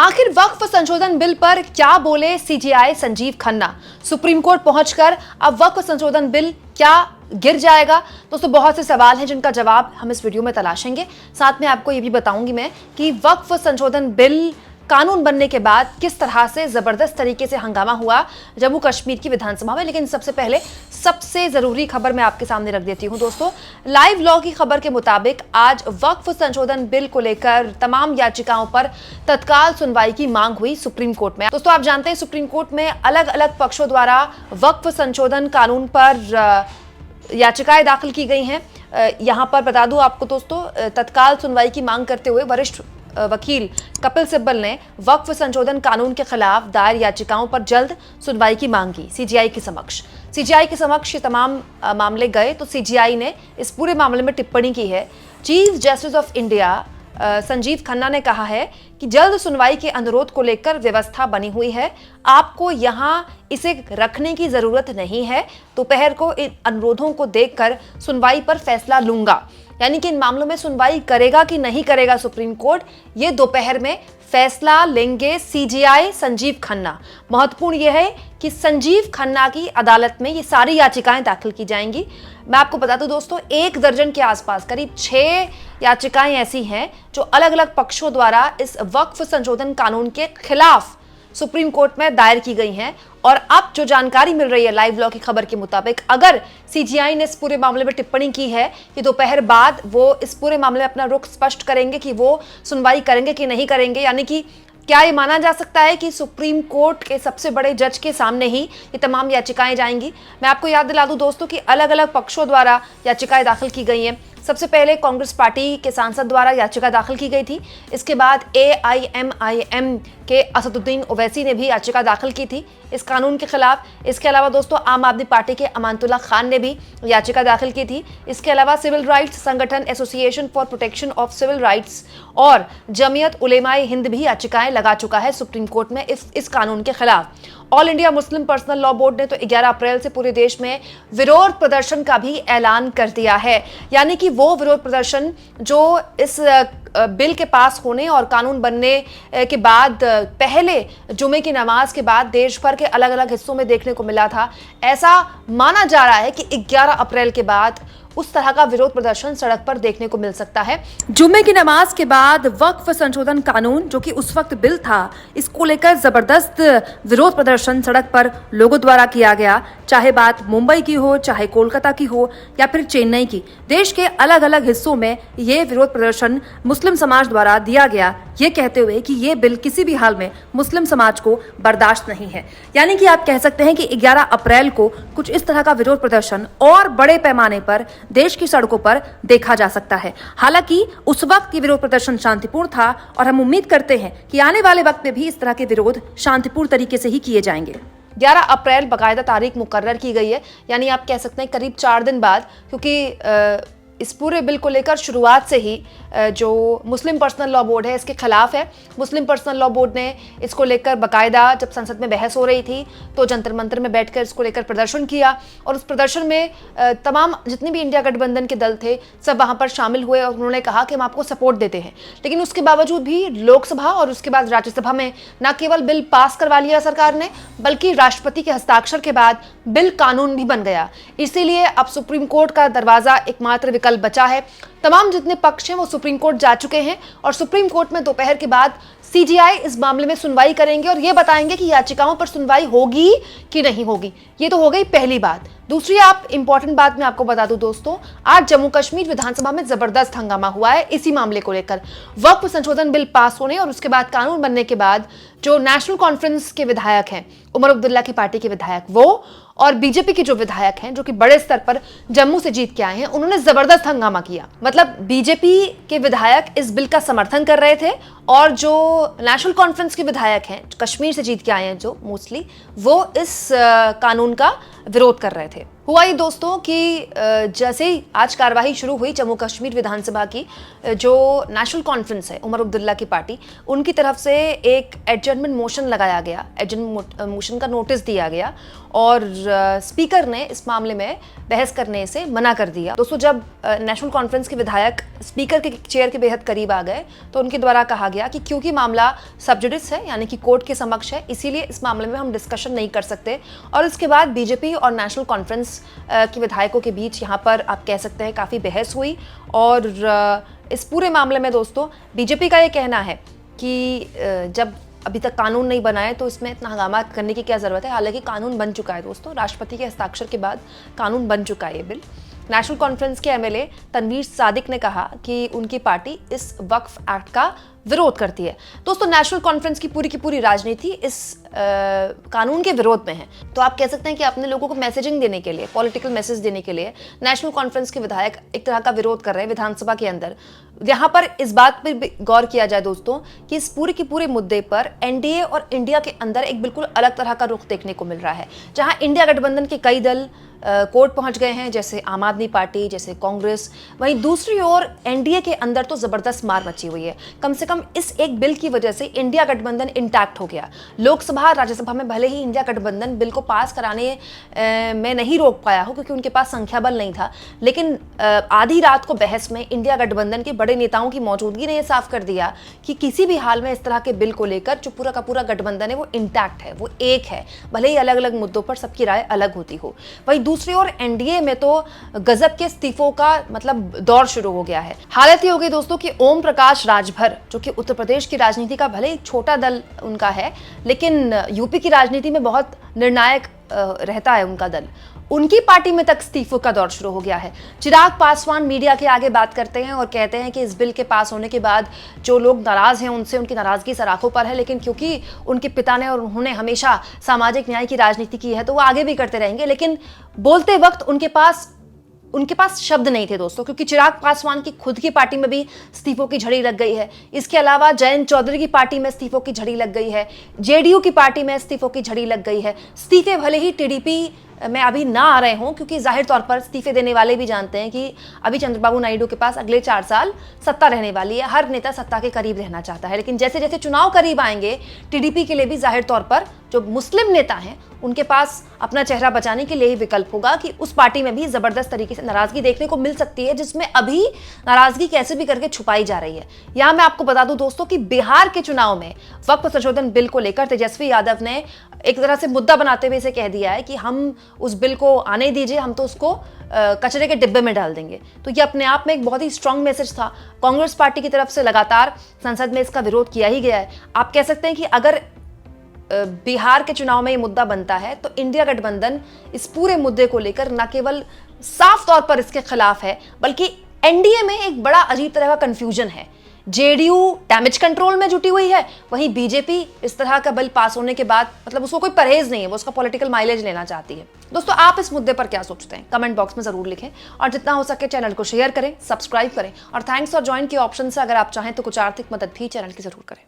आखिर वक्फ संशोधन बिल पर क्या बोले CJI Sanjeev Khanna. Supreme court पहुंचकर अब वक्फ संशोधन बिल क्या गिर जाएगा? दोस्तों, बहुत से सवाल हैं जिनका जवाब हम इस वीडियो में तलाशेंगे। साथ में आपको ये भी बताऊंगी मैं कि वक्फ संशोधन बिल कानून बनने के बाद किस तरह से जबरदस्त तरीके से हंगामा हुआ जम्मू कश्मीर की विधानसभा में। लेकिन सबसे पहले सबसे जरूरी खबर मैं आपके सामने रख देती हूं दोस्तों। लाइव लॉ की खबर के मुताबिक आज वक्फ संशोधन बिल को लेकर तमाम याचिकाओं पर तत्काल सुनवाई की मांग हुई सुप्रीम कोर्ट में। दोस्तों, आप जानते हैं सुप्रीम कोर्ट में अलग अलग पक्षों द्वारा वक्फ संशोधन कानून पर याचिकाएं दाखिल की गई हैं। यहां पर बता दूं आपको दोस्तों, तत्काल सुनवाई की मांग करते हुए वरिष्ठ वकील कपिल सिब्बल ने वक्फ संशोधन कानून के खिलाफ दायर याचिकाओं पर जल्द सुनवाई की मांग की सीजेआई के समक्ष। सीजेआई के समक्ष ये तमाम मामले गए तो सीजेआई ने इस पूरे मामले में टिप्पणी की है। Chief justice of India Sanjeev Khanna ने कहा है कि जल्द सुनवाई के अनुरोध को लेकर व्यवस्था बनी हुई है, आपको यहां इसे रखने की जरूरत नहीं है। दोपहर को इन अनुरोधों को देखकर सुनवाई पर फैसला लूंगा। यानी कि इन मामलों में सुनवाई करेगा कि नहीं करेगा सुप्रीम कोर्ट, ये दोपहर में फैसला लेंगे सीजेआई संजीव खन्ना। महत्वपूर्ण यह है कि संजीव खन्ना की अदालत में ये सारी याचिकाएं दाखिल की जाएंगी। मैं आपको बता दूं दोस्तों, 1 दर्जन के आसपास करीब 6 याचिकाएं ऐसी हैं जो अलग अलग पक्षों द्वारा इस वक्फ संशोधन कानून के खिलाफ सुप्रीम कोर्ट में दायर की गई हैं। और अब जो जानकारी मिल रही है लाइव लॉ की खबर के मुताबिक, अगर सीजेआई ने इस पूरे मामले में टिप्पणी की है कि दोपहर बाद वो इस पूरे मामले में अपना रुख स्पष्ट करेंगे कि वो सुनवाई करेंगे कि नहीं करेंगे। यानी कि क्या ये माना जा सकता है कि सुप्रीम कोर्ट के सबसे बड़े जज के सामने ही ये तमाम याचिकाएं जाएंगी? मैं आपको याद दिला दूं दोस्तों कि अलग अलग पक्षों द्वारा याचिकाएं दाखिल की गई हैं। सबसे पहले कांग्रेस पार्टी के सांसद द्वारा याचिका दाखिल की गई थी। इसके बाद AIMIM के असदुद्दीन ओवैसी ने भी याचिका दाखिल की थी इस कानून के खिलाफ। इसके अलावा दोस्तों, आम आदमी पार्टी के अमानतुल्लाह खान ने भी याचिका दाखिल की थी। इसके अलावा सिविल राइट्स संगठन association for protection of civil rights और जमीयत उलेमाए हिंद भी याचिकाएं लगा चुका है सुप्रीम कोर्ट में इस कानून के खिलाफ। All India Muslim personal law board ने तो 11 अप्रैल से पूरे देश में विरोध प्रदर्शन का भी ऐलान कर दिया है। यानी कि वो विरोध प्रदर्शन जो इस बिल के पास होने और कानून बनने के बाद पहले जुमे की नमाज के बाद देश भर के अलग अलग हिस्सों में देखने को मिला था, ऐसा माना जा रहा है कि 11 अप्रैल के बाद उस तरह का विरोध प्रदर्शन सड़क पर देखने को मिल सकता है। जुम्मे की नमाज के बाद वक्फ संशोधन कानून जो कि उस वक्त बिल था, इसको लेकर जबरदस्त विरोध प्रदर्शन सड़क पर लोगों द्वारा किया गया। चाहे बात मुंबई की हो, चाहे कोलकाता की हो या फिर चेन्नई की, देश के अलग अलग हिस्सों में ये विरोध प्रदर्शन मुस्लिम समाज द्वारा दिया गया, ये कहते हुए कि ये बिल किसी भी हाल में मुस्लिम समाज को बर्दाश्त नहीं है। यानी कि आप कह सकते हैं कि 11 अप्रैल को कुछ इस तरह का विरोध प्रदर्शन और बड़े पैमाने पर देश की सड़कों पर देखा जा सकता है। हालांकि उस वक्त ये विरोध प्रदर्शन शांतिपूर्ण था और हम उम्मीद करते हैं कि आने वाले वक्त में भी इस तरह के विरोध शांतिपूर्ण तरीके से ही किए जाएंगे। 11 अप्रैल बाकायदा तारीख मुकर्रर की गई है, यानी आप कह सकते हैं करीब 4 दिन बाद, क्योंकि इस पूरे बिल को लेकर शुरुआत से ही जो मुस्लिम पर्सनल लॉ बोर्ड है इसके खिलाफ है। मुस्लिम पर्सनल लॉ बोर्ड ने इसको लेकर बाकायदा जब संसद में बहस हो रही थी तो जंतर मंतर में बैठकर इसको लेकर प्रदर्शन किया और उस प्रदर्शन में तमाम जितने भी इंडिया गठबंधन के दल थे सब वहां पर शामिल हुए और उन्होंने कहा कि हम आपको सपोर्ट देते हैं। लेकिन उसके बावजूद भी लोकसभा और उसके बाद राज्यसभा में न केवल बिल पास करवा लिया सरकार ने, बल्कि राष्ट्रपति के हस्ताक्षर के बाद बिल कानून भी बन गया। इसीलिए अब सुप्रीम कोर्ट का दरवाजा एकमात्र विकल्प बचा है। तमाम जितने पक्ष हैं वो सुप्रीम कोर्ट जा चुके हैं और सुप्रीम कोर्ट में दोपहर के बाद सीजेआई इस मामले में सुनवाई करेंगे और ये बताएंगे कि याचिकाओं पर सुनवाई होगी कि नहीं होगी। ये तो हो गई पहली बात। दूसरी इंपॉर्टेंट बात मैं आपको बता दूं दोस्तों, आज जम्मू कश्मीर विधानसभा में जबरदस्त हंगामा हुआ है इसी मामले को लेकर। वक्फ संशोधन बिल पास होने और उसके बाद कानून बनने के बाद जो नेशनल कॉन्फ्रेंस के विधायक हैं, उमर अब्दुल्ला की पार्टी के विधायक, वो और बीजेपी के जो विधायक हैं जो कि बड़े स्तर पर जम्मू से जीत के आए हैं, उन्होंने जबरदस्त हंगामा किया। मतलब बीजेपी के विधायक इस बिल का समर्थन कर रहे थे और जो नेशनल कॉन्फ्रेंस के विधायक हैं कश्मीर से जीत के आए हैं जो मोस्टली, वो इस कानून का विरोध कर रहे थे। हुआ ये दोस्तों कि जैसे ही आज कार्यवाही शुरू हुई जम्मू कश्मीर विधानसभा की, जो नेशनल कॉन्फ्रेंस है उमर अब्दुल्ला की पार्टी, उनकी तरफ से एक एडजर्नमेंट मोशन लगाया गया, एडजर्नमेंट मोशन का नोटिस दिया गया और स्पीकर ने इस मामले में बहस करने से मना कर दिया। दोस्तों, जब नेशनल कॉन्फ्रेंस के विधायक स्पीकर के चेयर के बेहद करीब आ गए तो उनके द्वारा कहा गया कि क्योंकि मामला सब जुडिस है, यानी कि कोर्ट के समक्ष है, इसीलिए इस मामले में हम डिस्कशन नहीं कर सकते। और इसके बाद बीजेपी और नेशनल कॉन्फ्रेंस के विधायकों के बीच यहाँ पर आप कह सकते हैं काफ़ी बहस हुई। और इस पूरे मामले में दोस्तों बीजेपी का ये कहना है कि जब अभी तक कानून नहीं बना है तो इसमें इतना हंगामा करने की क्या ज़रूरत है। हालांकि कानून बन चुका है दोस्तों, राष्ट्रपति के हस्ताक्षर के बाद कानून बन चुका है ये बिल। नेशनल कॉन्फ्रेंस के एमएलए तनवीर सादिक ने कहा कि उनकी पार्टी इस वक्फ एक्ट का विरोध करती है। दोस्तों, नेशनल कॉन्फ्रेंस की पूरी राजनीति इस कानून के विरोध में है। तो आप कह सकते हैं कि अपने लोगों को मैसेजिंग देने के लिए, पॉलिटिकल मैसेज देने के लिए नेशनल कॉन्फ्रेंस के विधायक एक तरह का विरोध कर रहे हैं विधानसभा के अंदर। यहाँ पर इस बात पर भी गौर किया जाए दोस्तों कि इस पूरे मुद्दे पर एनडीए और इंडिया के अंदर एक बिल्कुल अलग तरह का रुख देखने को मिल रहा है। जहाँ इंडिया गठबंधन के कई दल कोर्ट पहुंच गए हैं, जैसे आम आदमी पार्टी, जैसे कांग्रेस, वहीं दूसरी ओर एनडीए के अंदर तो जबरदस्त मार मची हुई है। कम से कम इस एक बिल की वजह से इंडिया गठबंधन इंटैक्ट हो गया। लोकसभा राज्यसभा में भले ही इंडिया गठबंधन बिल को पास कराने में नहीं रोक पाया हो क्योंकि उनके पास संख्या बल नहीं था, लेकिन आधी रात को बहस में इंडिया गठबंधन के बड़े नेताओं की मौजूदगी ने यह साफ कर दिया कि किसी भी हाल में इस तरह के बिल को लेकर जो पूरा का पूरा गठबंधन है वो इंटैक्ट है, वो एक है, भले ही अलग अलग मुद्दों पर सबकी राय अलग होती हो। वहीं दूसरी ओर एनडीए में तो गजब के इस्तीफों का मतलब दौर शुरू हो गया है। हालत ये हो गई दोस्तों कि ओम प्रकाश राजभर, जो कि उत्तर प्रदेश की राजनीति का भले ही छोटा दल उनका है, लेकिन यूपी की राजनीति में बहुत निर्णायक रहता है उनका दल, उनकी पार्टी में तक इस्तीफों का दौर शुरू हो गया है। चिराग पासवान मीडिया के आगे बात करते हैं और कहते हैं कि इस बिल के पास होने के बाद जो लोग नाराज हैं उनसे उनकी नाराजगी सराखों पर है, लेकिन क्योंकि उनके पिता ने और उन्होंने हमेशा सामाजिक न्याय की राजनीति की है तो वो आगे भी करते रहेंगे। लेकिन बोलते वक्त उनके पास शब्द नहीं थे दोस्तों, क्योंकि चिराग पासवान की खुद की पार्टी में भी इस्तीफों की झड़ी लग गई है। इसके अलावा जयंत चौधरी की पार्टी में इस्तीफों की झड़ी लग गई है, जेडीयू की पार्टी में इस्तीफों की झड़ी लग गई है। इस्तीफे भले ही टीडीपी में अभी ना आ रहे हों, क्योंकि जाहिर तौर पर इस्तीफे देने वाले भी जानते हैं कि अभी चंद्रबाबू नायडू के पास अगले 4 साल सत्ता रहने वाली है। हर नेता सत्ता के करीब रहना चाहता है, लेकिन जैसे जैसे चुनाव करीब आएंगे टीडीपी के लिए भी जाहिर तौर पर जो मुस्लिम नेता हैं उनके पास अपना चेहरा बचाने के लिए ही विकल्प होगा कि उस पार्टी में भी जबरदस्त तरीके से नाराजगी देखने को मिल सकती है, जिसमें अभी नाराजगी कैसे भी करके छुपाई जा रही है। यहां मैं आपको बता दूं दोस्तों कि बिहार के चुनाव में वक्फ संशोधन बिल को लेकर तेजस्वी यादव ने एक तरह से मुद्दा बनाते हुए इसे कह दिया है कि हम उस बिल को आने दीजिए, हम तो उसको कचरे के डिब्बे में डाल देंगे। तो ये अपने आप में एक बहुत ही स्ट्रांग मैसेज था। कांग्रेस पार्टी की तरफ से लगातार संसद में इसका विरोध किया ही गया है। आप कह सकते हैं कि अगर बिहार के चुनाव में ये मुद्दा बनता है तो इंडिया गठबंधन इस पूरे मुद्दे को लेकर न केवल साफ तौर पर इसके खिलाफ है, बल्कि एनडीए में एक बड़ा अजीब तरह का कंफ्यूजन है। जेडीयू डैमेज कंट्रोल में जुटी हुई है, वहीं बीजेपी इस तरह का बिल पास होने के बाद मतलब उसको कोई परहेज नहीं है, वो उसका पॉलिटिकल माइलेज लेना चाहती है। दोस्तों, आप इस मुद्दे पर क्या सोचते हैं कमेंट बॉक्स में जरूर लिखें और जितना हो सके चैनल को शेयर करें, सब्सक्राइब करें और थैंक्स और ज्वाइन के ऑप्शन से अगर आप चाहें तो कुछ आर्थिक मदद भी चैनल की जरूर करें।